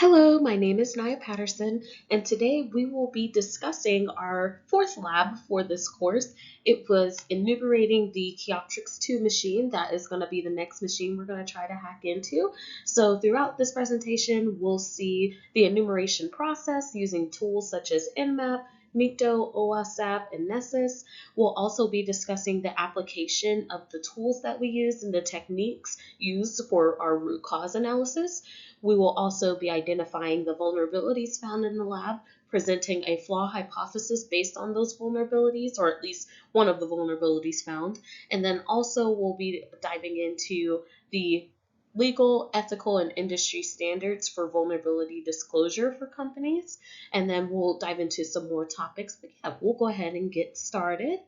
Hello, my name is Naya Patterson, and today we will be discussing our fourth lab for this course. It was enumerating the Kiotrix 2 machine. That is going to be the next machine we're going to try to hack into. So throughout this presentation, we'll see the enumeration process using tools such as Nmap, Nikto, OWASP, and Nessus. We'll also be discussing the application of the tools that we use and the techniques used for our root cause analysis. We will also be identifying the vulnerabilities found in the lab, presenting a flaw hypothesis based on those vulnerabilities, or at least one of the vulnerabilities found. And then also we'll be diving into the legal, ethical, and industry standards for vulnerability disclosure for companies. And then we'll dive into some more topics. But yeah, we'll go ahead and get started.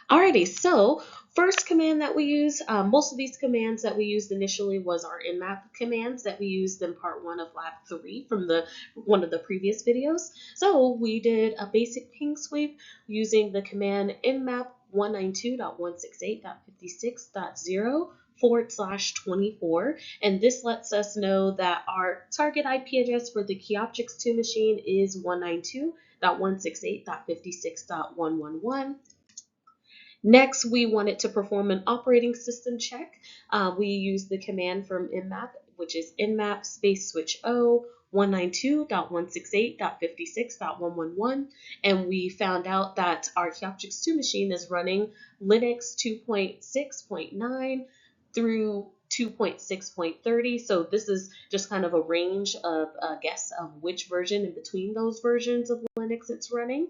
Alrighty, so first command that we use, most of these commands that we used initially was our Nmap commands that we used in part 1 of lab 3 from one of the previous videos. So we did a basic ping sweep using the command nmap 192.168.56.0/24, and this lets us know that our target IP address for the Kiotrix 2 machine is 192.168.56.111. Next, we wanted to perform an operating system check. We used the command from Nmap, which is nmap space switch O 192.168.56.111, and we found out that our Kiotrix 2 machine is running Linux 2.6.9 through 2.6.30. So this is just kind of a range of a guess of which version in between those versions of Linux it's running.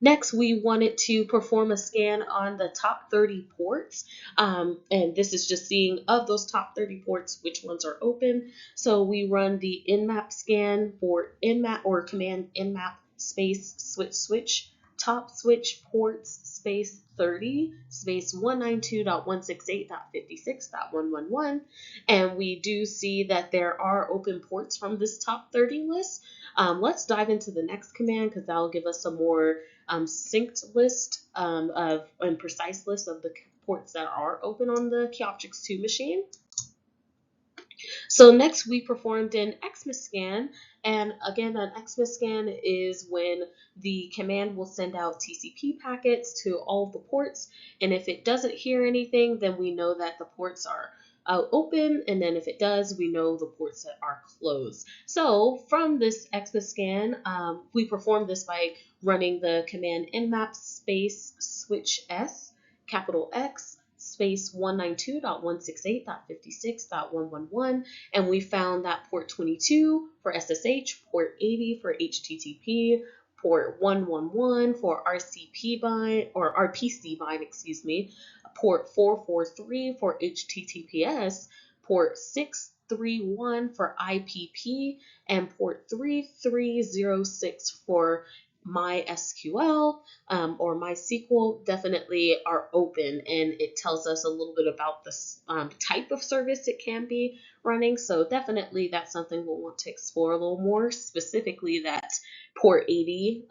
Next, we wanted to perform a scan on the top 30 ports, and this is just seeing of those top 30 ports, which ones are open. So we run the nmap scan for nmap or command nmap space switch top switch ports space 30 space 192.168.56.111, and we do see that there are open ports from this top 30 list. Let's dive into the next command because that will give us some more synced list and precise list of the ports that are open on the Kiotrix 2 machine. So next we performed an Xmas scan, and again an Xmas scan is when the command will send out TCP packets to all the ports, and if it doesn't hear anything, then we know that the ports are open, and then if it does, we know the ports that are closed. So from this Xmas scan, we perform this by running the command nmap space switch S capital X space 192.168.56.111, and we found that port 22 for SSH, port 80 for HTTP, port 111 for RCP bind or RPC bind, port 443 for HTTPS, port 631 for IPP, and port 3306 for MySQL or MySQL definitely are open, and it tells us a little bit about the type of service it can be running. So definitely that's something we'll want to explore a little more, specifically that port 80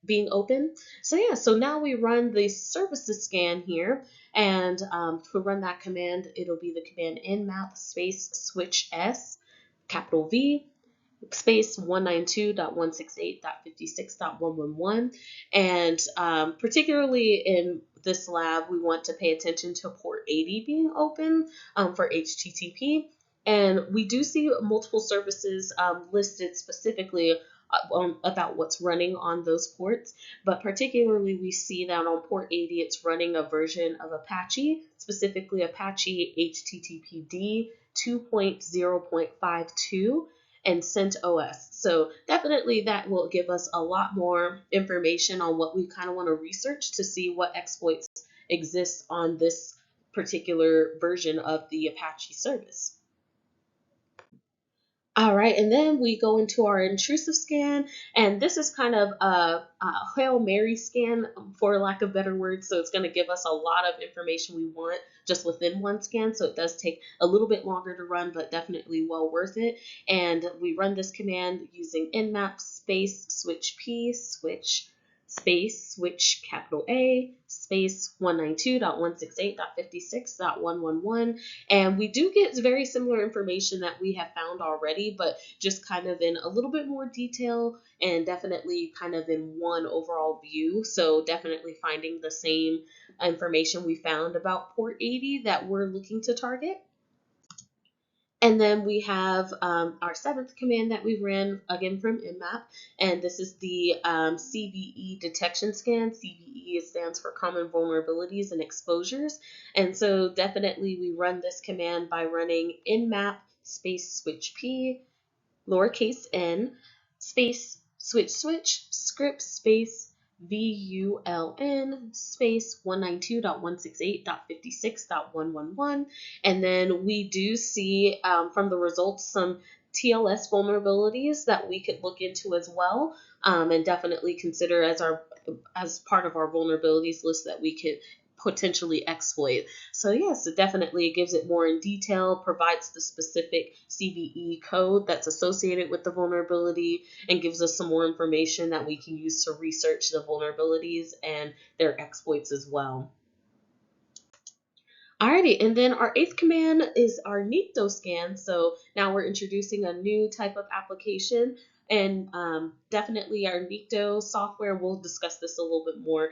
being open. So yeah, so now we run the services scan here, and to run that command, it'll be the command nmap space switch S capital V space 192.168.56.111, and particularly in this lab, we want to pay attention to port 80 being open for HTTP, and we do see multiple services listed specifically about what's running on those ports, but particularly we see that on port 80 it's running a version of Apache, specifically Apache HTTPD 2.0.52 and CentOS. So definitely that will give us a lot more information on what we kind of want to research to see what exploits exist on this particular version of the Apache service. All right, and then we go into our intrusive scan, and this is kind of a Hail Mary scan, for lack of better words. So it's going to give us a lot of information we want just within one scan. So it does take a little bit longer to run, but definitely well worth it. And we run this command using nmap space switch P switch space switch capital A space 192.168.56.111. And we do get very similar information that we have found already, but just kind of in a little bit more detail and definitely kind of in one overall view. So definitely finding the same information we found about port 80 that we're looking to target. And then we have our seventh command that we ran again from Nmap, and this is the CVE detection scan. CVE stands for Common Vulnerabilities and Exposures. And so definitely we run this command by running Nmap space switch p lowercase n space switch script space VULN space 192.168.56.111. And then we do see from the results some TLS vulnerabilities that we could look into as well, and definitely consider as part of our vulnerabilities list that we could potentially exploit. So yes, it definitely gives it more in detail, provides the specific CVE code that's associated with the vulnerability, and gives us some more information that we can use to research the vulnerabilities and their exploits as well. Alrighty, and then our eighth command is our NICTO scan. So now we're introducing a new type of application, and definitely our NICTO software, we'll discuss this a little bit more,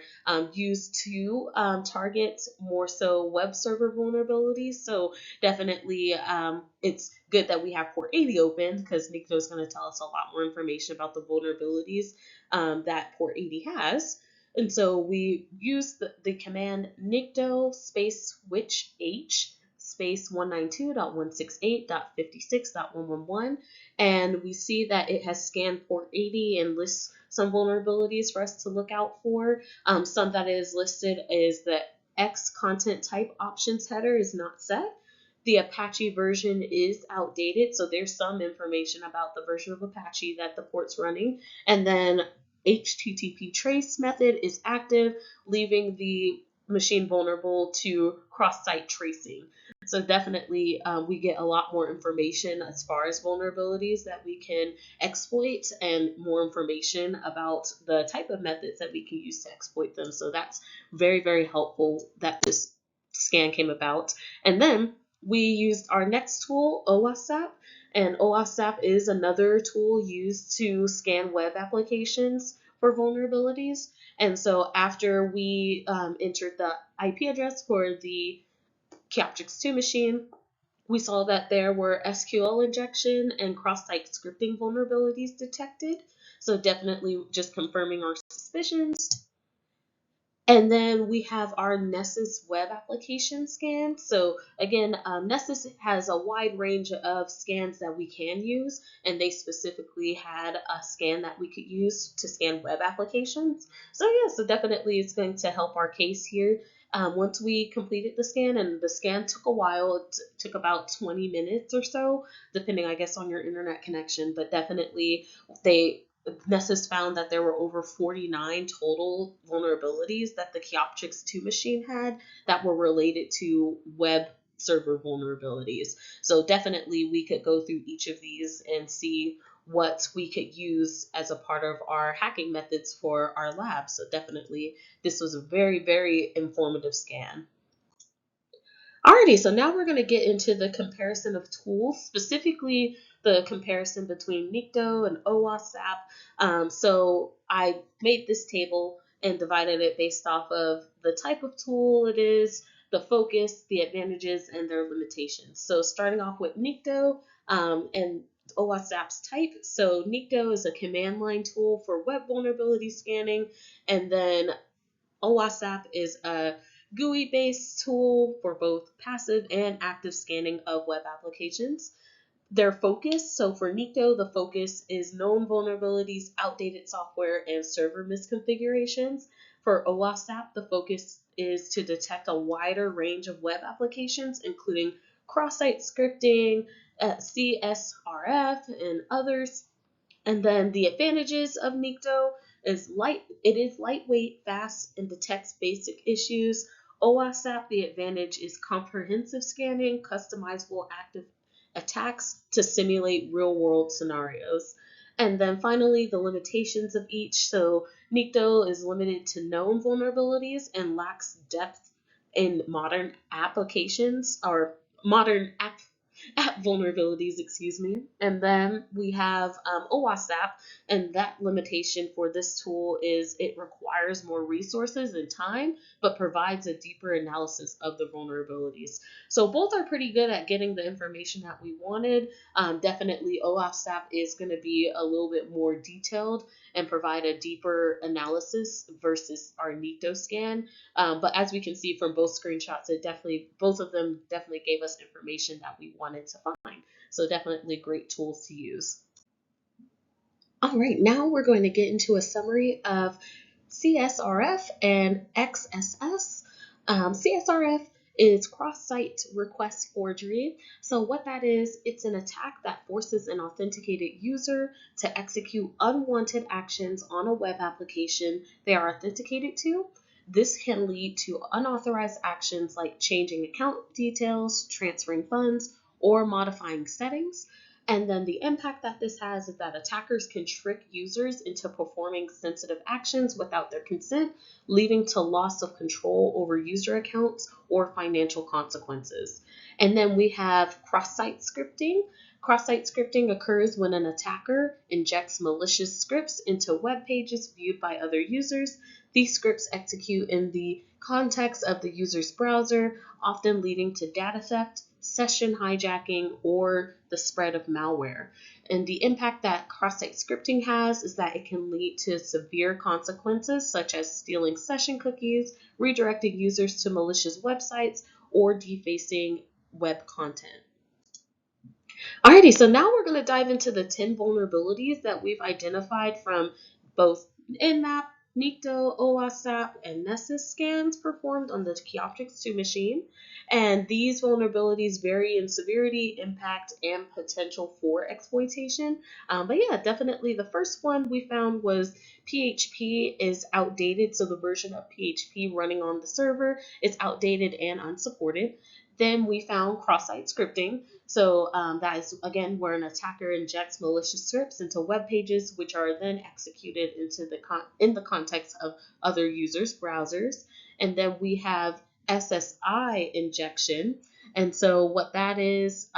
used to target more so web server vulnerabilities. So definitely it's good that we have port 80 open, because NICTO is going to tell us a lot more information about the vulnerabilities that port 80 has. And so we use the command nicto space switch h space 192.168.56.111, and we see that it has scanned port 80 and lists some vulnerabilities for us to look out for. Some that is listed is the X content type options header is not set. The Apache version is outdated, so there's some information about the version of Apache that the port's running. And then HTTP trace method is active, leaving the machine vulnerable to cross-site tracing. So definitely we get a lot more information as far as vulnerabilities that we can exploit, and more information about the type of methods that we can use to exploit them. So that's very, very helpful that this scan came about. And then we used our next tool, OWASP, and OWASP is another tool used to scan web applications for vulnerabilities. And so after we entered the IP address for the Chioptrix 2 machine, we saw that there were SQL injection and cross-site scripting vulnerabilities detected. So definitely just confirming our suspicions. And then we have our Nessus web application scan. So again, Nessus has a wide range of scans that we can use, and they specifically had a scan that we could use to scan web applications. So yeah, so definitely it's going to help our case here. Once we completed the scan, and the scan took a while, it took about 20 minutes or so, depending, I guess, on your internet connection, but definitely Nessus found that there were over 49 total vulnerabilities that the Chioptrix 2 machine had that were related to web server vulnerabilities. So definitely we could go through each of these and see what we could use as a part of our hacking methods for our lab. So definitely this was a very, very informative scan. Alrighty, so now we're going to get into the comparison of tools, specifically the comparison between NICTO and OWASP. So I made this table and divided it based off of the type of tool it is, the focus, the advantages, and their limitations. So starting off with NICTO and OWASP's type. So NICTO is a command line tool for web vulnerability scanning, and then OWASP is a GUI-based tool for both passive and active scanning of web applications. Their focus, so for NICTO, the focus is known vulnerabilities, outdated software, and server misconfigurations. For OWASP, the focus is to detect a wider range of web applications, including cross-site scripting, CSRF, and others. And then the advantages of NICTO is it is lightweight, fast, and detects basic issues. OWASP, the advantage is comprehensive scanning, customizable active attacks to simulate real-world scenarios. And then finally, the limitations of each. So NICTO is limited to known vulnerabilities and lacks depth in modern applications or modern app vulnerabilities, excuse me. And then we have OWASP, and that limitation for this tool is it requires more resources and time, but provides a deeper analysis of the vulnerabilities. So both are pretty good at getting the information that we wanted. Definitely OWASP is going to be a little bit more detailed and provide a deeper analysis versus our NICTO scan. But as we can see from both screenshots, both of them definitely gave us information that we wanted to find. So definitely great tools to use. All right, now we're going to get into a summary of CSRF and XSS. CSRF is cross-site request forgery. So what that is, it's an attack that forces an authenticated user to execute unwanted actions on a web application they are authenticated to. This can lead to unauthorized actions like changing account details, transferring funds, or modifying settings. And then the impact that this has is that attackers can trick users into performing sensitive actions without their consent, leading to loss of control over user accounts or financial consequences. And then we have cross-site scripting. Cross-site scripting occurs when an attacker injects malicious scripts into web pages viewed by other users. These scripts execute in the context of the user's browser, often leading to data theft, session hijacking, or the spread of malware. And the impact that cross-site scripting has is that it can lead to severe consequences such as stealing session cookies, redirecting users to malicious websites, or defacing web content. Alrighty, so now we're going to dive into the 10 vulnerabilities that we've identified from both Nmap, NICTO, OWASP, and Nessus scans performed on the Keyoptrix 2 machine. And these vulnerabilities vary in severity, impact, and potential for exploitation. But yeah, definitely the first one we found was PHP is outdated. So the version of PHP running on the server is outdated and unsupported. Then we found cross-site scripting. So that is, again, where an attacker injects malicious scripts into web pages, which are then executed in the context of other users' browsers. And then we have SSI injection. And so what that is,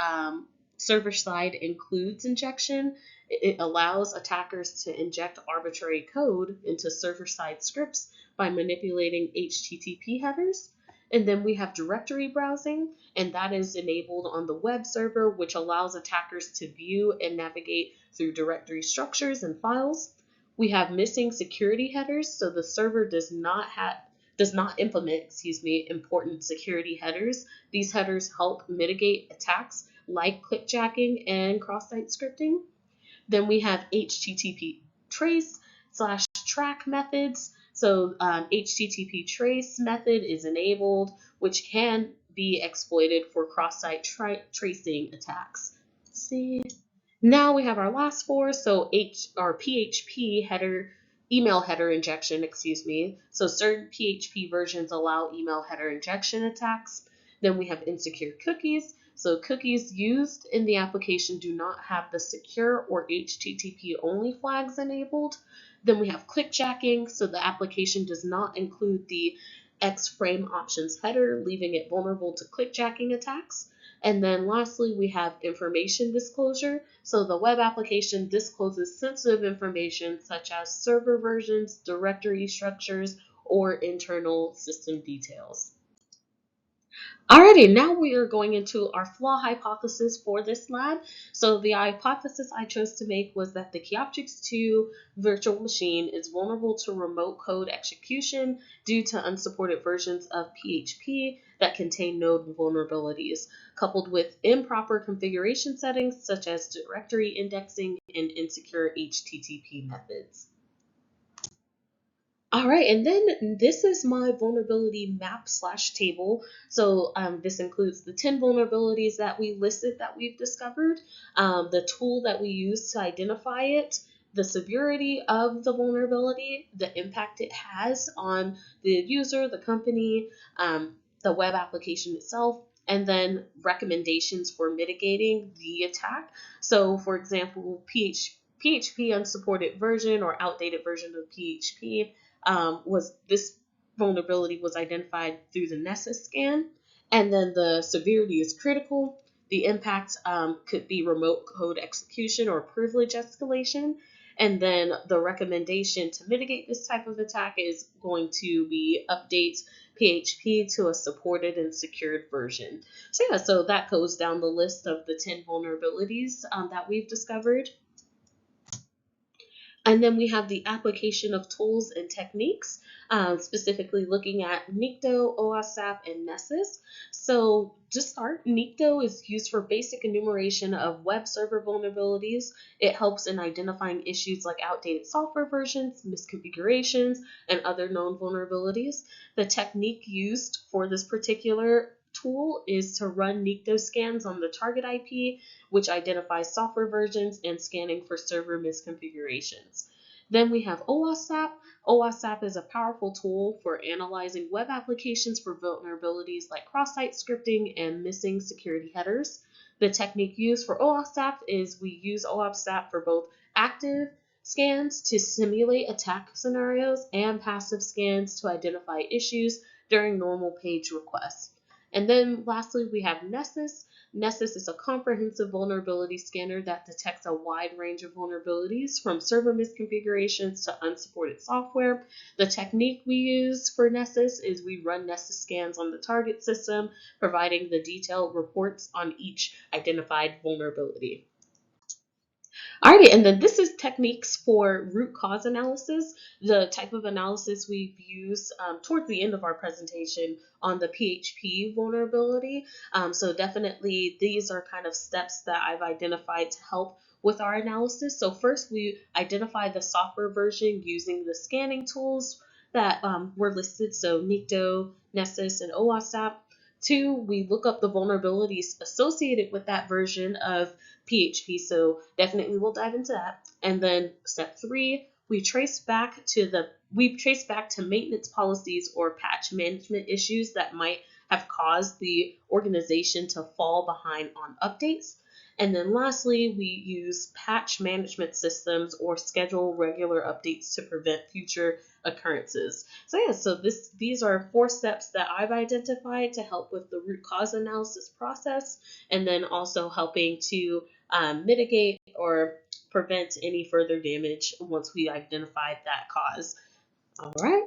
server-side includes injection. It allows attackers to inject arbitrary code into server-side scripts by manipulating HTTP headers. And then we have directory browsing, and that is enabled on the web server, which allows attackers to view and navigate through directory structures and files. We have missing security headers, so the server does not implement, important security headers. These headers help mitigate attacks like clickjacking and cross-site scripting. Then we have HTTP trace / track methods. So HTTP trace method is enabled, which can be exploited for cross-site tracing attacks. Let's see. Now we have our last four. So PHP header, email header injection, So certain PHP versions allow email header injection attacks. Then we have insecure cookies. So cookies used in the application do not have the secure or HTTP only flags enabled. Then we have clickjacking. So the application does not include the X-frame options header, leaving it vulnerable to clickjacking attacks. And then lastly, we have information disclosure. So the web application discloses sensitive information such as server versions, directory structures, or internal system details. Alrighty, now we are going into our flaw hypothesis for this lab. So the hypothesis I chose to make was that the Keyoptrix 2 virtual machine is vulnerable to remote code execution due to unsupported versions of PHP that contain known vulnerabilities, coupled with improper configuration settings such as directory indexing and insecure HTTP methods. All right, and then this is my vulnerability map / table. So this includes the 10 vulnerabilities that we listed that we've discovered, the tool that we use to identify it, the severity of the vulnerability, the impact it has on the user, the company, the web application itself, and then recommendations for mitigating the attack. So for example, PHP unsupported version or outdated version of PHP was this vulnerability was identified through the Nessus scan, and then the severity is critical. The impact could be remote code execution or privilege escalation. And then the recommendation to mitigate this type of attack is going to be update PHP to a supported and secured version. So yeah, so that goes down the list of the 10 vulnerabilities that we've discovered. And then we have the application of tools and techniques, specifically looking at Nikto, OWASP, and Nessus. So to start, Nikto is used for basic enumeration of web server vulnerabilities. It helps in identifying issues like outdated software versions, misconfigurations, and other known vulnerabilities. The technique used for this particular tool is to run Nikto scans on the target IP, which identifies software versions and scanning for server misconfigurations. Then we have OWASP. OWASP is a powerful tool for analyzing web applications for vulnerabilities like cross-site scripting and missing security headers. The technique used for OWASP is we use OWASP for both active scans to simulate attack scenarios and passive scans to identify issues during normal page requests. And then lastly, we have Nessus. Nessus is a comprehensive vulnerability scanner that detects a wide range of vulnerabilities from server misconfigurations to unsupported software. The technique we use for Nessus is we run Nessus scans on the target system, providing the detailed reports on each identified vulnerability. Alrighty, and then this is techniques for root cause analysis, the type of analysis we've used towards the end of our presentation on the PHP vulnerability. So definitely these are kind of steps that I've identified to help with our analysis. So first we identify the software version using the scanning tools that were listed, so Nikto, Nessus, and OWASP. Two, we look up the vulnerabilities associated with that version of PHP, so definitely we'll dive into that. And then step three, we trace back to maintenance policies or patch management issues that might have caused the organization to fall behind on updates. And then lastly, we use patch management systems or schedule regular updates to prevent future occurrences. So yeah, so these are 4 steps that I've identified to help with the root cause analysis process, and then also helping to mitigate or prevent any further damage once we identified that cause. All right.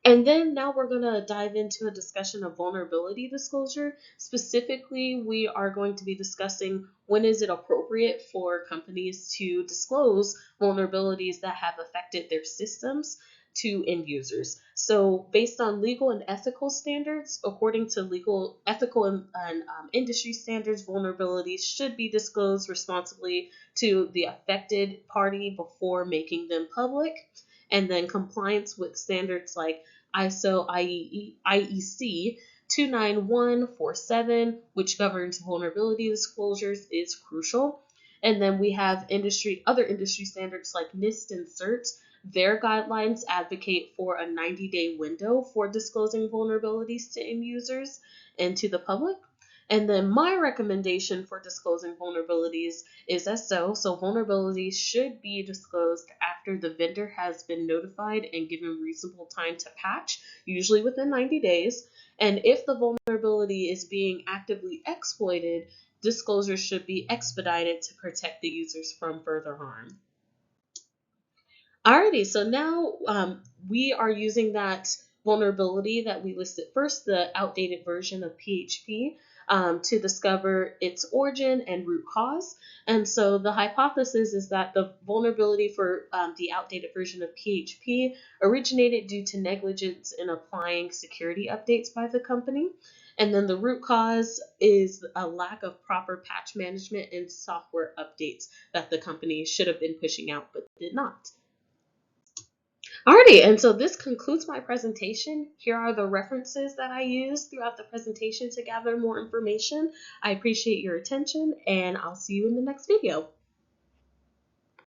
And then now we're going to dive into a discussion of vulnerability disclosure. Specifically, we are going to be discussing when is it appropriate for companies to disclose vulnerabilities that have affected their systems to end users. So based on legal and ethical standards, according to legal, ethical, and industry standards, vulnerabilities should be disclosed responsibly to the affected party before making them public. And then compliance with standards like ISO IEC 29147, which governs vulnerability disclosures, is crucial. And then we have other industry standards like NIST and CERT. Their guidelines advocate for a 90-day window for disclosing vulnerabilities to end users and to the public. And then my recommendation for disclosing vulnerabilities is as so vulnerabilities should be disclosed after the vendor has been notified and given reasonable time to patch, usually within 90 days. And if the vulnerability is being actively exploited, disclosure should be expedited to protect the users from further harm. Alrighty, so now we are using that vulnerability that we listed first, the outdated version of PHP, to discover its origin and root cause. And so the hypothesis is that the vulnerability for the outdated version of PHP originated due to negligence in applying security updates by the company. And then the root cause is a lack of proper patch management and software updates that the company should have been pushing out but did not. Alrighty, and so this concludes my presentation. Here are the references that I used throughout the presentation to gather more information. I appreciate your attention, and I'll see you in the next video.